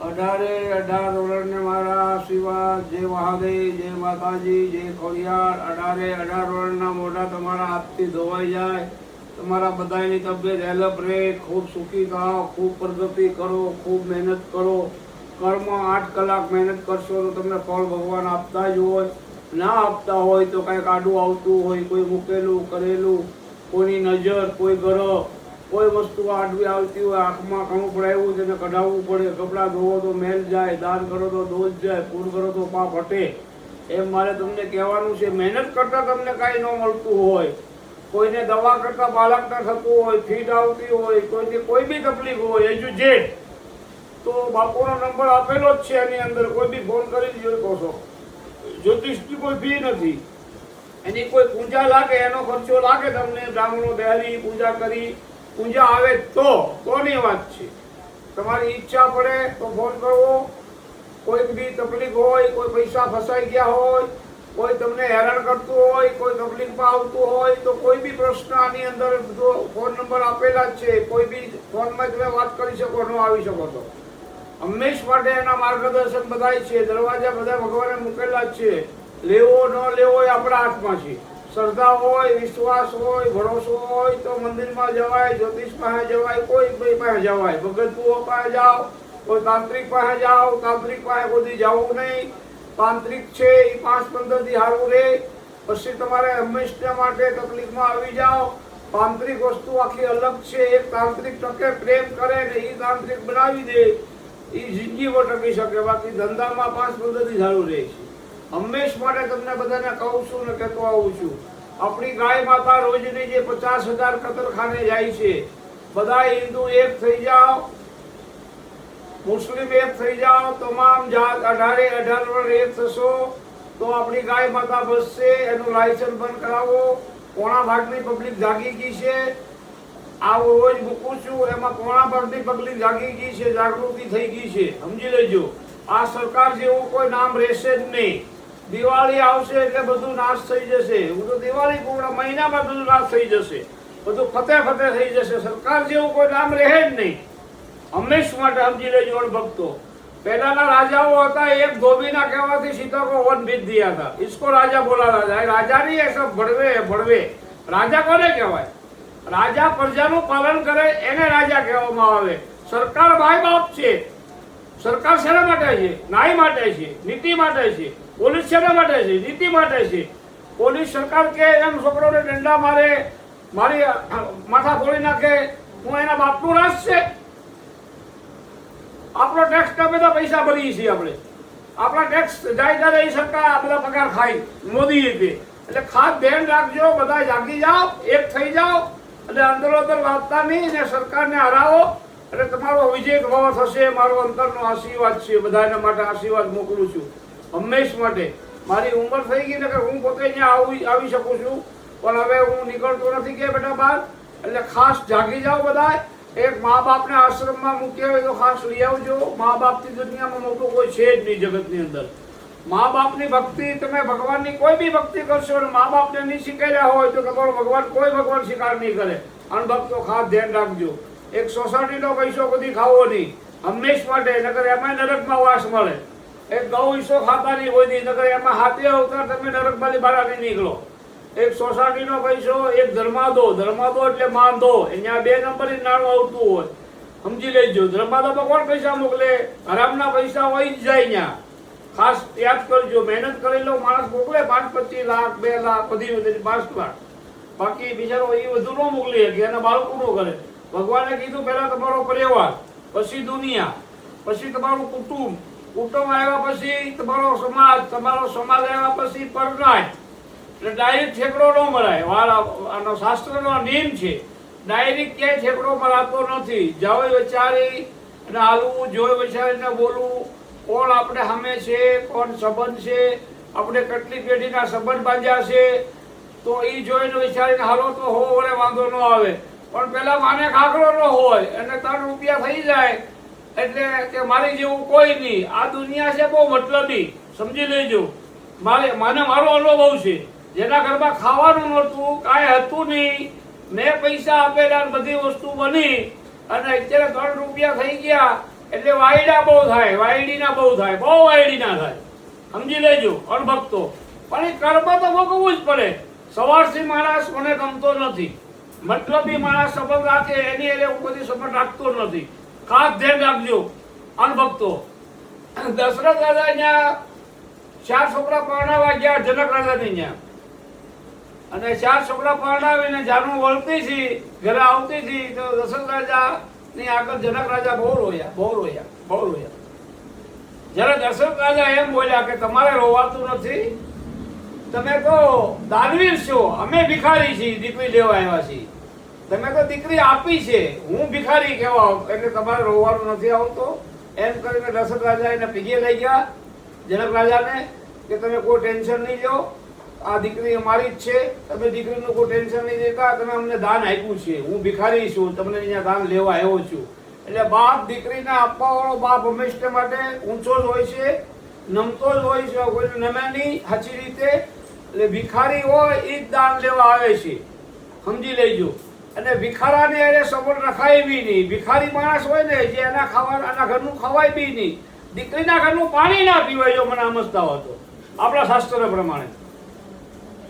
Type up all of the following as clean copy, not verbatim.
18 વર્ષને મારા આશીર્વાદ। જય મહાદેવ, જય માતાજી, જય ખોડિયાર। 18 વર્ષના મોઢા તમારા હાથથી ધોવાઈ જાય। તમારા બધાની તબિયત હેલ્પ રહે, ખૂબ સુખી થાઓ, ખૂબ પ્રગતિ કરો, ખૂબ મહેનત કરો। કર્મ 8 કલાક મહેનત કરશો તો તમને ફળ ભગવાન આપતા જ હોય। ના આપતા હોય તો કંઈક આડું આવતું હોય, કોઈ મૂકેલું કરેલું, કોઈની નજર, કોઈ ગ્રહ, કોઈ વસ્તુ આડવી આવતી હોય, આંખમાં ઘણું પડાવ્યું તેને કઢાવવું પડે। કપડાં ધોવો તો મેલ જાય, દાન કરો તો દોષ જાય, પૂર કરો તો પાપ હટે। એમ મારે તમને કહેવાનું છે। મહેનત કરતાં તમને કાંઈ ન મળતું હોય, કોઈને દવા કરતાં બાળકને થતું હોય, ફીટ આવતી હોય, કોઈને કોઈ બી તકલીફ હોય, એજ્યુકેટ તો બાપુનો નંબર આપેલો જ છે એની અંદર, કોઈ બી ફોન કરી જોઈ કહો છો। જ્યોતિષની કોઈ ફી નથી, એની કોઈ પૂજા લાગે, એનો ખર્ચો લાગે તમને। બ્રાહ્મણો બેહારી પૂજા કરી, પૂજા આવે તોની વાત છે। તમારી ઈચ્છા પડે તો ફોન કરવો। કોઈ બી તકલીફ હોય, કોઈ પૈસા ફસાઈ ગયા હોય, કોઈ તમને હેરાન કરતું હોય, કોઈ તકલીફમાં આવતું હોય, તો કોઈ બી પ્રશ્ન આની અંદર ફોન નંબર આપેલા જ છે। કોઈ બી ફોનમાં તમે વાત કરી શકો, ન આવી શકો તો હંમેશ માટે એના માર્ગદર્શન બધાય છે। દરવાજા બધા ભગવાને મૂકેલા જ છે। લેવો ન લેવો એ આપણા હાથમાં છે। શ્રદ્ધા હોય, વિશ્વાસ હોય, ભરોસો હોય તો મંદિરમાં જવાય, જ્યોતિષ પાસે જવાય, કોઈ ભાઈ પાસે જવાય, ભગત ભુવો પાસે જાઓ, કોઈ તાંત્રિક પાસે જાઓ। તાંત્રિક પાસે કોઈ જવું નહીં। તાંત્રિક છે એ 5-15 દી સારું રહે, પછી તમારે હંમેશા માટે તકલીફમાં આવી જાઓ। તાંત્રિક વસ્તુ આખી અલગ છે। એક તાંત્રિક ટકે પ્રેમ કરે ને એ તાંત્રિક બનાવી દે, એ જિંદગીમાં ટકી શકે, બાકી ધંધામાં 5-15 દી સારું રહે છે। હંમેશ માટે તમને બધાને કહું છું ને કહેતો આવું છું। આપણી ગાય માતા રોજની જે 50,000 કતરખાને જાય છે, બધા હિન્દુ એક થઈ જાઓ, મુસ્લિમ એક થઈ જાઓ, તમામ જાત 18 વર્ષ એક થશો તો આપણી ગાય માતા બચશે। એનું લાયસન્સ બંધ કરાવો। પોણા ભાગની પબ્લિક જાગી ગઈ છે। આવું રોજ મૂકું છું, એમાં પોણા ભાગની પબ્લિક જાગી ગઈ છે, જાગૃતિ થઈ ગઈ છે, સમજી લેજો। આ સરકાર જેવું કોઈ નામ રહેશે જ નહીં। દિવાળી આવશે એટલે બધું નાશ થઈ જશે। હું તો દિવાળી પૂર્ણ મહિનામાં બધું નાશ થઈ જશે, બધું ફતે થઈ જશે। સરકાર જેવું કોઈ નામ રહે જ નહીં, હંમેશ માટે સમજી લેજો। ભક્તો પહેલાના રાજાઓ હતા, એક ધોબીના કહેવાથી સીતા को वन भेज दिया था, इसको राजा बोला था। राजा नहीं, ऐसा ભડવે। રાજા કોને કહેવાય? રાજા પ્રજાનું પાલન કરે એને રાજા કહેવામાં આવે। સરકાર ભાઈ બાપ છે। સરકાર શેના માટે છે? ન્યાય માટે છે, નીતિ માટે છે। પોલીસ શેના માટે છે? નીતિ માટે છે। પોલીસ સરકાર કે એમ છોકરોને દંડા મારે, મારી માથા ફોડી નાખે, હું એના બાપનું રાજ છે? આપણો ટેક્સ ના બધા પૈસા ભરીએ છીએ આપણે। આપણા ટેક્સ જાય ત્યારે એ સરકાર આ બધા પગાર ખાય મોદી રીતે। એટલે ખાસ ધ્યાન રાખજો, બધા જાગી જાઓ, એક થઈ જાઓ અને અંદરોઅંદર વાંચતા નહીં ને સરકારને હરાવો એટલે તમારો વિજય ભાવ થશે। મારો અંતરનો આશીર્વાદ છે, બધાના માટે આશીર્વાદ મોકલું છું હંમેશ માટે। મારી ઉંમર થઈ ગઈ ને કે હું પોતે અહીંયા આવી શકું છું, પણ હવે હું નીકળતો નથી કે બેટા બહાર। એટલે ખાસ જાગી જાઓ બધા। એક મા બાપને આશ્રમમાં મૂક્યા હોય તો ખાસ લઈ આવજો। મા બાપથી દુનિયામાં મોટું કોઈ છે જ નહીં જગતની અંદર। મા બાપની ભક્તિ, તમે ભગવાનની કોઈ બી ભક્તિ કરશો અને મા બાપને નહીં શીખેલા હોય તો તમારો ભગવાન કોઈ ભગવાન સ્વીકાર નહીં કરે। અણભક્તો ખાસ ધ્યાન રાખજો। એક સોસાયટીનો પૈસો કદી ખાવો નહીં હંમેશ માટે, નકર એમાં નરકમાં વાસ મળે। એક ગૌ ઈસો ખાતા નહીં હોય નહીં, નકર એમાં હાથે અવતાર તમે નરકમાંથી બહાર નહીં નીકળો। એક સોસાયટીનો પૈસો, એક ધર્માદો એટલે માંદો, અહીંયા 2 નંબરની નાણું આવતું હોય, સમજી લેજો। ધર્માદોમાં કોણ પૈસા મોકલે? હરામના પૈસા હોય જ જાય અહીંયા। ખાસ યાદ કરજો। મહેનત કરેલો માણસ મોકલે 5-25 લાખ, 2 લાખ, બધી 5 લાખ, બાકી બિચારો એ વધુ ન મોકલી શકે, એના બાળકો નો કરે। ભગવાને કીધું પહેલા તમારો પરિવાર, પછી દુનિયા, પછી તમારું કુટુંબ, કુટુંબ આવ્યા પછી તમારો સમાજ આવ્યા પછી પરનાય। એટલે ડાયરેક્ટ ઠેકડો ન મરાય, આનો શાસ્ત્રનો નિયમ છે। ડાયરેક્ટ ક્યાંય ઠેકડો મરાતો નથી। જોઈ વિચારી અને હાલવું, જોઈ વિચારીને બોલવું, કોણ આપણે સામે છે, કોણ સંબંધ છે, આપણે કેટલી પેઢીના સંબંધ બાંધ્યા છે, તો એ જોઈને વિચારીને હાલો તો હો વડે વાંધો ન આવે। પણ પેલા માને ખાખરો ન હોય અને 3 રૂપિયા થઈ જાય એટલે કે મારી જેવું કોઈ નહીં। આ દુનિયા છે બહુ મતલબી, સમજી લેજો। મને મારો અનુભવ છે। જેના ઘરમાં ખાવાનું નહોતું, કાંઈ હતું નહીં, મેં પૈસા આપેલા, બધી વસ્તુ બની અને અત્યારે 3 રૂપિયા થઈ ગયા એટલે વાયડા બહુ થાય, વાયડીના બહુ થાય, બહુ વાયડીના થાય. સમજી લેજો અણભક્તો. પણ એ કર્મ તો ભોગવવું જ પડે. સવારથી માણસ મને ગમતો નથી, મતલબી માણસ સંબંધ રાખે એની એટલે હું બધી સંબંધ રાખતો નથી. ખાસ ધ્યાન રાખજો અણભક્તો. દશરથ રાજા અહીંયા 4 છોકરા પરણાવવા ગયા જનક રાજાની ત્યાં, અને 4 છોકરા પરણાવીને જાનું વળતી હતી, ઘરે આવતી હતી, તો દશરથ રાજા ની આગળ જનક રાજા બહુ રોયા, બહુ રોયા, બહુ રોયા. જ્યારે દશરથ રાજા એમ બોલ્યા કે તમારે રોવાતું નથી, તમે તો દાનવીર છો, અમે ભિખારી છીએ, દીકરી લેવા આવ્યા છીએ. તમે તો દીકરી આપી છે, હું ભિખારી કહેવા, એટલે તમારે રોવાનું નથી આવતું. એમ કરીને દશરથ રાજા એને પીગે લઈ ગયા જનક રાજાને કે તમે કોઈ ટેન્શન નહીં લો, આ દીકરી અમારી જ છે, તમે દીકરીનું કોઈ ટેન્શન નહીં લેતા, તમે અમને દાન આપ્યું છે, હું ભિખારી છું, તમને અહીંયા દાન લેવા આવ્યો છું. એટલે બાપ દીકરીને આપવા વાળો બાપ હંમેશા માટે ઊંચો જ હોય છે, નમતો જ હોય છે, કોઈ નમે નહીં સાચી રીતે. એટલે ભિખારી હોય એ જ દાન લેવા આવે છે, સમજી લેજો. અને ભિખારાને એને સંબંધ રખાય બી નહીં. ભિખારી માણસ હોય ને જે એના એના ઘરનું ખવાય બી નહીં, દીકરીના ઘરનું પાણી ના પીવાય. જો મને સમજતા હોય તો આપણા શાસ્ત્ર પ્રમાણે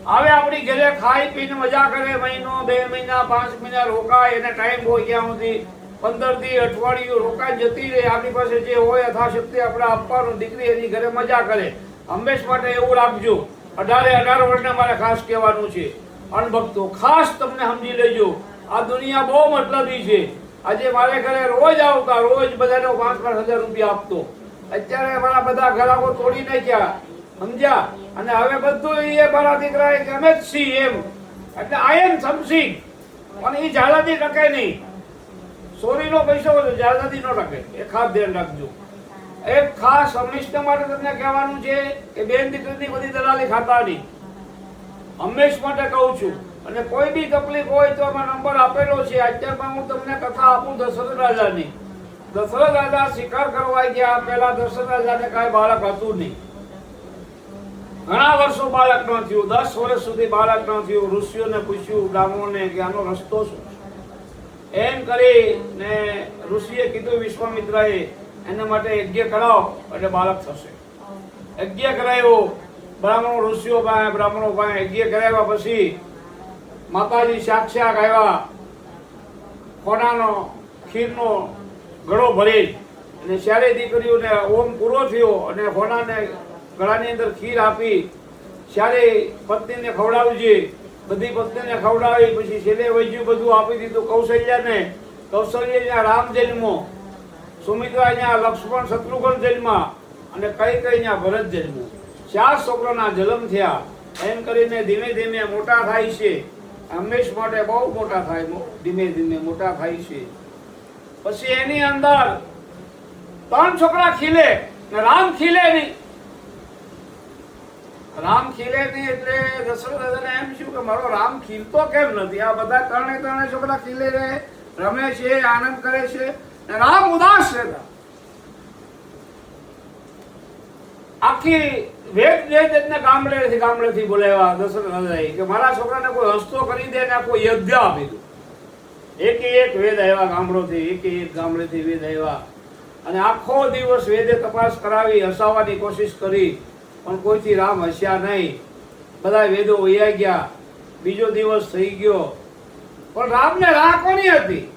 આવે આપણી ઘરે ખાઈ પીને મજા કરે, મહિનો 2 મહિના 5 મહિના રોકાય, એને ટાઈમ હોય ક્યાં સુધી 15 દી અઠવાડિયું રોકાઈ જતી રહે. આપણી પાસે જે હોય યથાશક્તિ આપણે આપવાનું, દીકરી એની ઘરે મજા કરે. હંમેશ માટે એવું રાખજો. 18 વર્ષને મારે ખાસ કહેવાનું છે અણભક્તો, ખાસ તમને સમજી લેજો. આ દુનિયા બહુ મતલબી છે. આજે મારે ઘરે રોજ આવતા, રોજ બધાને 5-5 હજાર રૂપિયા આપતો. અત્યારે મારા બધા ગ્રાહકો તોડી નાખ્યા, સમજ્યા. અને હવે બધું એ મારા દીકરા ગમે જ છીએ એમ, એટલે આઈ એમ સમથિંગ. પણ એ જાલાદી ટકે નહીં. ચોરીનો પૈસો જાલાદી ન ટકે, એ ખાસ ધ્યાન રાખજો. એક ખાસ હંમેશા માટે તમને કહેવાનું છે કે બેન દીકરીની બધી દલાલી ખાતા નહીં, હંમેશ માટે કહું છું. અને કોઈ બી તકલીફ હોય તો એમાં નંબર આપેલો છે. અત્યારમાં હું તમને કથા આપું દશરથ રાજાની. દશરથ રાજા શિકાર કરવા ગયા, પેલા દશરથ રાજાને કાંઈ બાળક હતું નહીં, ઘણા વર્ષો બાળક ન થયું, 10 વર્ષ સુધી બાળક ન થયું. ઋષિઓને પૂછ્યું, બ્રાહ્મણોને, કે આનો રસ્તો શું? એમ કરીને ઋષિએ કીધું વિશ્વામિત્રએ એના માટે યજ્ઞ કરાવો એટલે બાળક થશે. યજ્ઞ કરાવ્યો, બ્રાહ્મણો ઋષિઓ પાસે, બ્રાહ્મણો પાસે યજ્ઞ કરાવ્યા પછી માતાજી સાક્ષાત આવ્યા, ખોનાનો ખીરનો ગળો ભરી, અને ચારે દીકરીઓને ઓમ પૂરો થયો અને ખોનાને ગળાની અંદર ખીર આપી. ચારે પત્નીને ખવડાવજે, બધી પત્નીને ખવડાવી. પછી છેલ્લે વૈજ્યું બધું આપી દીધું કૌશલ્યાને. કૌશલ્ય રામ જન્મો, સુમિત્રા અહીંયા લક્ષ્મણ શત્રુઘ્ન જન્મા, અને કઈ અહીંયા ભરત જન્મો. 4 છોકરાના જન્મ થયા. એમ કરીને ધીમે ધીમે મોટા થાય છે, હંમેશ માટે બહુ મોટા થાય, ધીમે ધીમે મોટા થાય છે. પછી એની અંદર 3 છોકરા ખીલે, રામ ખીલે નહીં. રામ ખીલે નહીં એટલે દશરથ રાજાને એમ થયું કે મારો રામ ખીલતો કેમ નથી? આ બધા 3 છોકરા ખીલે રહે, રમે છે, આનંદ કરે છે, રામ ઉદાસ રહેતા. આખી વેદ ગામડેથી બોલાવ્યા દશરથ રાજાએ કે મારા છોકરાને કોઈ હસ્તો કરી દે ને કોઈ યજ્ઞ આપી દો. એક વેદ આવ્યા ગામડોથી, એક ગામડેથી વેદ આવ્યા. અને આખો દિવસ વેદે તપાસ કરાવી, હસાવવાની કોશિશ કરી, પણ કોઈથી રામ હસ્યા નહીં. બધા વેદો વૈયા ગયા. બીજો દિવસ થઈ ગયો, પણ રામને રાહ કોની હતી?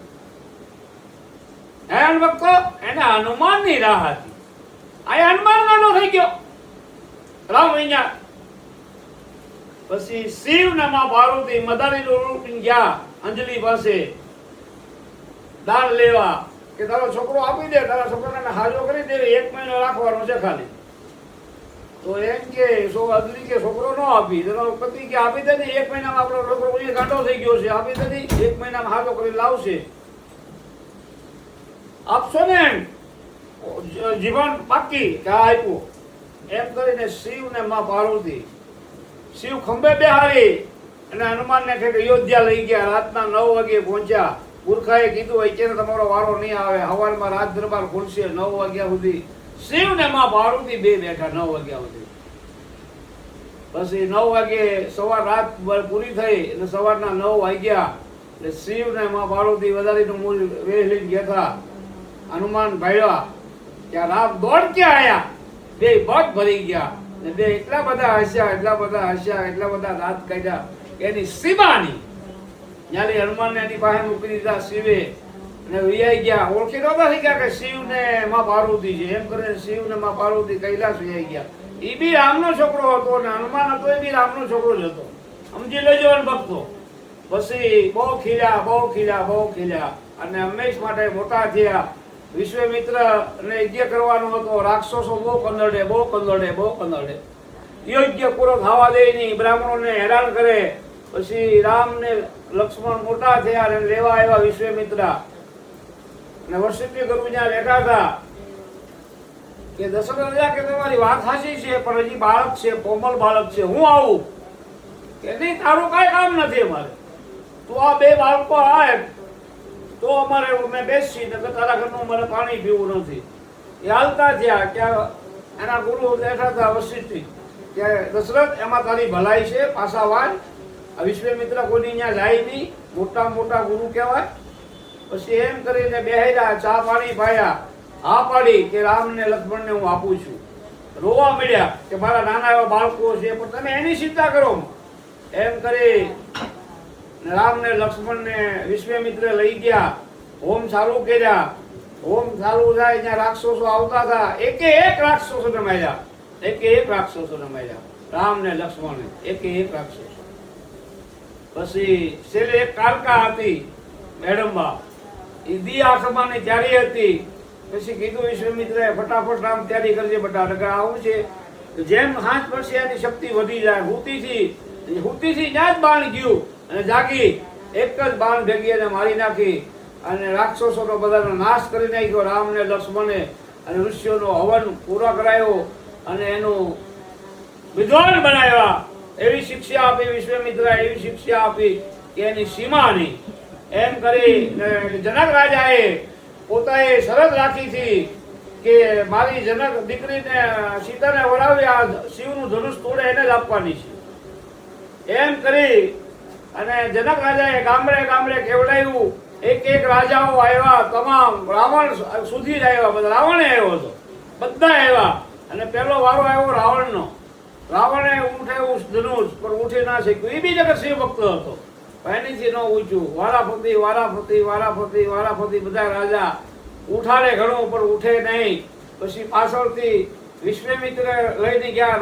એન વખતો એને હનુમાનની રાહ હતી. આ હનુમાન નાનો થઈ ગયો, રામ અહીંયા. પછી શિવ ને માં પાર્વતી મદારીનું રૂપ ગયા અંજલિ પાસે દાન લેવા કે તારો છોકરો આપી દે, તારા છોકરાને હાજો કરી દે, 1 મહિનો રાખવાનો છે ખાલી. તો એમ કે અંજલિ કે છોકરો ન આપી, તારો પતિ કે આપી દે ને, 1 મહિનામાં આપણો છોકરો ગાંડો થઈ ગયો છે, આપી દે, 1 મહિનામાં હાજો કરી લાવશે. આપશો ને જીવન પાકી કે આપ્યું. એમ કરીને શિવ ને માં પાર્વતી, શિવ ખંભે બેહારી અને હનુમાનને અયોધ્યા લઈ ગયા. રાતના 9 વાગે પહોંચ્યા. પુરખાએ કીધું અત્યારે તમારો વારો નહીં આવે, હવારમાં રાજ દરબાર ખુલશે 9 વાગ્યા સુધી. શિવ ને માં પાર્વતી બે બેઠા 9 વાગ્યા સુધી. પછી 9 વાગે રાત પૂરી થઈ અને સવારના 9 વાગ્યા એટલે શિવ ને માં પાર્વતી વધારીનું મૂળ વેહ લઈને ગયા હતા. હનુમાન ભાળ્યા ત્યાં રામ દોડ કે આયા, બે પગ ભરી ગયા ને બે એટલા બધા હસ્યા, એટલા બધા હસ્યા, એટલા બધા દાંત કાઢ્યા એની સીમાની. જ્યારે હનુમાનને એની પાસે મૂકી દીધા શિવે ને વિયાઈ ગયા. ઓળખી નહોતા થઈ ગયા કે શિવ ને માં પાર્વતી છે, એમ કરીને શિવ ને માં પાર્વતી કૈલાસ વિયાઈ ગયા. એ બી રામનો છોકરો હતો ને હનુમાન હતો એ બી રામનો છોકરો જ હતો. સમજી લેજો ભક્તો. પછી બહુ ખીલ્યા, બહુ ખીલ્યા, બહુ ખીલ્યા અને હંમેશ માટે મોટા થયા. વિશ્વામિત્ર ને યજ્ઞ કરવાનો હતો. રાક્ષસો બહુ કંદરડે, બહુ કંદરડે, બહુ કંદરડે. યજ્ઞ પૂરો થવા દે નહીં, બ્રાહ્મણોને હેરાન કરે. પછી રામ ને લક્ષ્મણ મોટા થયા અને લેવા આવ્યા વિશ્વામિત્ર અને વશિષ્ઠ ગુરુ જ્યાં બેઠા હતા કે દશરથ રાજા કે તમારી વાત સાચી છે, પણ હજી બાળક છે, કોમલ બાળક છે, હું આવું કે નહીં, તારું કઈ કામ નથી અમારે, તું આ બે બાળકો આવે તો અમારે અમે બેસી ને તારા ઘરનું અમારે પાણી પીવું નથી. એ હાલતા થયા ત્યાં એના ગુરુ બેઠા હતા વશિષ્ઠ કે દશરથ એમાં તારી ભલાઈ છે, પાછા વાળ. આ વિશ્વામિત્ર કોઈની ત્યાં જાય નહીં, મોટા મોટા ગુરુ કહેવાય. પછી એમ કરીને બેહ્યા, ચા પાણી પાયા, હા પાડી કે રામ ને લક્ષ્મણ ને હું આપું છું. રોવા મળ્યા કે મારા નાના એવા બાળકો છે, પણ તમે એની ચિંતા કરો એમ કરી રામ ને લક્ષ્મણ ને વિશ્વામિત્ર લઈ ગયા. હોમ ચાલુ કર્યા. હોમ ચાલુ થાય ત્યાં રાક્ષસો આવતા હતા. એકે એક રાક્ષસોને માર્યા, એકે એક રાક્ષસોને માર્યા, રામ ને લક્ષ્મણ એકે એક રાક્ષસો. પછી છેલ્લે એક કાલકા હતી મેડમમાં, એ દી આસમાની તૈયારી હતી. પછી કીધું વિશ્વામિત્રએ ફટાફટ રામ તૈયારી કરજે બટા, નકર આવું છે જેમ હાથ પડશે એની શક્તિ વધી જાય. હુતીથી ત્યાં જ બાણ ગયું અને જાગી એક જ બાણ ભેગી એને મારી નાખી અને રાક્ષસોનો બધાનો નાશ કરી નાખ્યો. રામ ને લક્ષ્મણે અને ઋષિઓનો હવન પૂરો કરાયો અને એનું વિદ્વાન બનાવ્યા. એવી શિક્ષા આપી વિશ્વામિત્ર, એવી શિક્ષા આપી કે એની સીમા નહીં. એમ કરી જનક રાજાએ પોતાએ શરત રાખી હતી કે મારી જનક દીકરીને સીતાને વરાવી આ શિવનું ધનુષ તોડે એને જ આપવાની છે. એમ કરી અને જનક રાજાએ ગામડે ગામડે કેવડાવ્યું. એક એક રાજાઓ આવ્યા, તમામ રાવણ સુધી જ આવ્યા, બધા રાવણે આવ્યો હતો, બધા આવ્યા. અને પહેલો વારો આવ્યો રાવણનો. રાવણે ઉઠાવ્યું ધનુષ પણ ઉઠી ના શક્યું. એ બી જગત શિવ ભક્ત હતો, એનીથી ન ઊંચ્યું. વારાફરતી વારાફરતી વારાફરતી વારાફરતી બધા રાજા ઉઠાડે ઘણું પણ ઉઠે નહીં. પછી પાછળથી વિશ્વામિત્ર લઈને ગયા,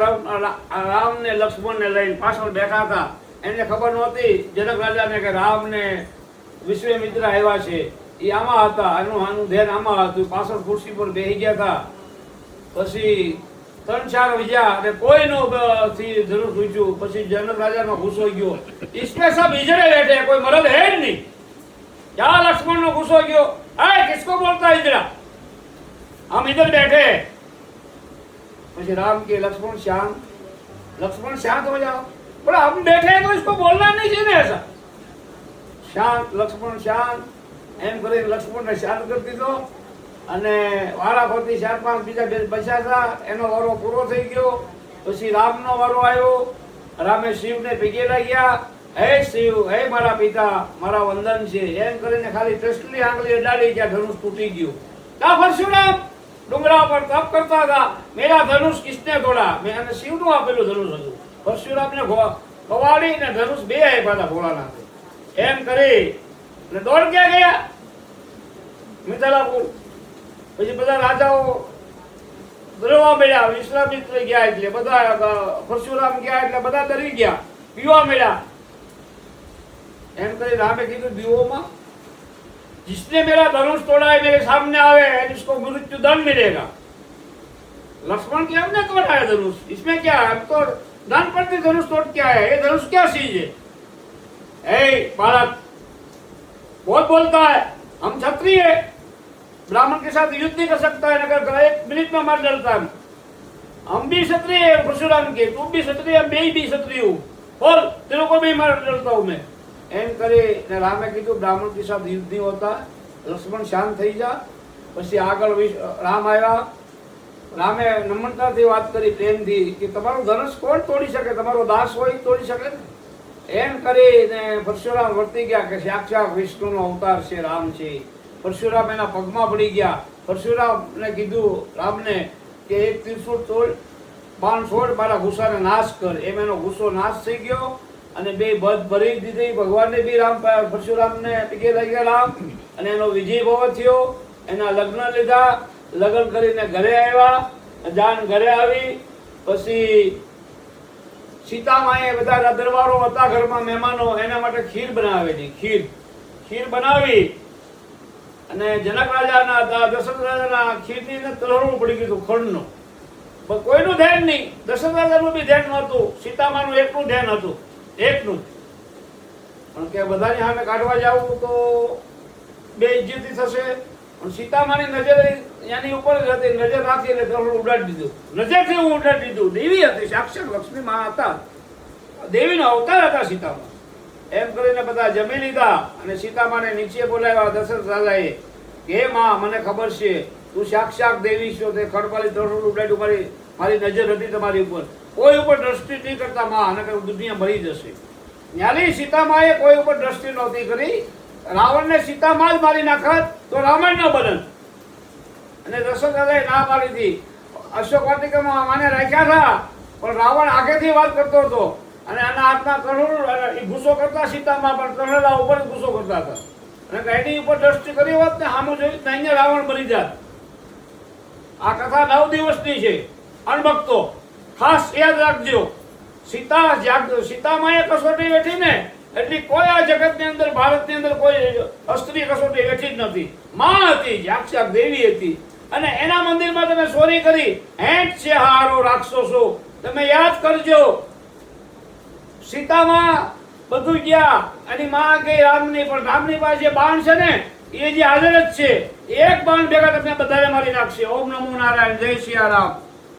રામ ને લક્ષ્મણ ને લઈને પાછળ બેઠા હતા. એને ખબર નહોતી જનક રાજાને કે રામ ને વિશ્વામિત્ર આવ્યા છે. એ આમાં હતા, આનું ધ્યાન આમાં હતું. પાછળ ખુરશી પર બેસી ગયા હતા. પછી 3-4 વિજયા અને કોઈનો થી ધનુષ ઊંચ્યું. પછી જનક રાજાનો ગુસ્સો ગયો, इसमें सब इजड़े बैठे, कोई मर्द है नहीं. क्या लक्ष्मण નો ગુસ્સો ગયો, अरे किसको बोलता है इधर, हम इधर बैठे. પછી राम के लक्ष्मण शांत हो जाओ, बोला हम बैठे हैं तो इसको बोलना नहीं चाहिए ऐसा. શાંત લક્ષ્મણ શાંત. એમ કરીને લક્ષ્મણને શાંત કરી દીધો અને વારાફરતી 4-5 બીજા બચ્યા હતા. એનો વારો પૂરો થઈ ગયો. પછી રામનો વારો આવ્યો. રામે શિવને પગે લાગ્યા, હે શિવ, હે મારા પિતા, મારા વંદન છે. એમ કરીને ખાલી ટસલી આંગળી અડાડી ત્યાં ધનુષ તૂટી ગયું. કા પરશુરામ ડુંગરા પર તપ કરતા હતા, મેરા ધનુષ કિસને તોડા, મેં અને શિવનું આપેલું ધનુષ હતું. પરશુરામને કવાડી ને ધનુષ બે આપ્યા હતા ભોળાનાથે. એમ કરી ને દોડ ક્યાં ગયા, મિથિલાપુર. પછી બધા રાજાઓ ડરવા મળ્યા. વિશ્વામિત્ર ગયા એટલે બધા, પરશુરામ ગયા એટલે બધા ડરી ગયા, પીવા મળ્યા. એમ કરી રામે કીધું દીવોમાં जिसने मेरा धनुष तोड़ा है मेरे सामने आवे, इसको मृत्यु दंड मिलेगा. लक्ष्मण के हमने तोड़ा है धनुष, इसमें क्या है, हम तो दान पड़ती धनुष तोड़ क्या है, ये धनुष क्या चीज है. बालक बहुत बोलता है, हम क्षत्रिय है, ब्राह्मण के साथ युद्ध नहीं कर सकता है, अगर 1 मिनट में मार डालता है. हम भी क्षत्रिय है परशुराम के, तुम भी क्षत्रिय, मैं भी क्षत्रिय हूँ, बोल तेरे को भी मार डालता हूँ मैं. એમ કરી રામે કીધું બ્રાહ્મણ કે સાથ યુદ્ધ નહીં હોતા, લક્ષ્મણ શાંત થઈ જા. પછી આગળ રામ આવ્યા. રામે નમ્રતાથી વાત કરી, પ્રેમથી, કે તમારું ધનુષ કોણ તોડી શકે, તમારો દાસ હોય તોડી શકે ને. એમ કરીને પરશુરામ વર્તી ગયા કે સાક્ષાત વિષ્ણુનો અવતાર છે, રામ છે. પરશુરામ એના પગમાં પડી ગયા પરશુરામને કીધું રામને કે એક ત્રિશૂળ તોડ, બાણ છોડ, મારા ગુસ્સાને નાશ કર. એમ એનો ગુસ્સો નાશ થઈ ગયો અને બે બધ ભરી દીધી. ભગવાનને બી પરશુરામને પીકે લાગ્યા રામ, અને એનો વિજય ભવ થયો. એના લગ્ન લીધા, લગ્ન કરીને ઘરે આવ્યા. જાન ઘરે આવી પછી સીતામાએ બધા દરબારો હતા ઘરમાં, મહેમાનો, એના માટે ખીર બનાવેલી. ખીર બનાવી અને જનક રાજાના હતા, દશરથ રાજાના ખીરની તલહણું પડી ગયું ખંડનું. પણ કોઈનું ધ્યાન નહીં, દશરથ રાજાનું બી ધ્યાન નહોતું, સીતામાનું એકનું ધ્યાન હતું, એકનું. પણ કે બધાની સામે કાઢવા જાવું તો બે ઇજ્જતી થશે. પણ સીતામાની નજર એની ઉપર જ હતી, નજર રાખી એટલે તલહણું ઉડાડી દીધું. નજરથી હું ઉડાડી દીધું. દેવી હતી, સાક્ષાત લક્ષ્મી માં હતા, દેવીનો અવતાર હતા સીતામાં. એમ કરીને બધા જમી લીધા અને સીતામાને નીચે બોલાવ્યા દશરથ રાજાએ કે હે માં, મને ખબર છે તું સાક્ષાત દેવી છો, તે ખડપાલી તલહણું ઉડાડ્યું, મારી નજર હતી તમારી ઉપર, કોઈ ઉપર દ્રષ્ટિ નહીં કરતા માં, અને દુનિયા મરી જશે. ન્યાલી સીતામાએ કોઈ ઉપર દ્રષ્ટિ નહોતી કરી. રાવણને સીતામાં જ મારી નાખત તો રાવણ ન બનત. અને દશરથ રાજાએ ના પાડી હતી. અશોક વાટિકામાં માને રાખ્યા હતા, પણ રાવણ આગેથી વાત કરતો હતો અને આના હાથમાં તલહણું ગુસ્સો કરતા સીતામાં, પણ તલહણા ઉપર ગુસ્સો કરતા હતા. અને એની ઉપર દ્રષ્ટિ કરી હોત ને સામું જોયું તો અહીંયા રાવણ મરી જાત. આ કથા 9 દિવસની છે. અણભક્તો ખાસ યાદ રાખજો, સીતામાએ કસોટી વેઠી ને એટલી કોઈ આ જગતની અંદર, ભારતની અંદર કોઈ અસ્ત્રી કસોટી વેઠી જ નથી. માં હતી, સાક્ષાત દેવી હતી. અને એના મંદિરમાં તમે ચોરી કરી, હેઠ છે હારો રાક્ષસો. તમે યાદ કરજો, સીતામાં બધું ગયા, એની માં ગઈ રામની, પણ રામની પાસે બાણ છે ને એ જે હાજર જ છે. એક બાણ ભેગા તમને બધાને મારી નાખશે. ઓમ નમો નારાયણ, જય સિયા રામ.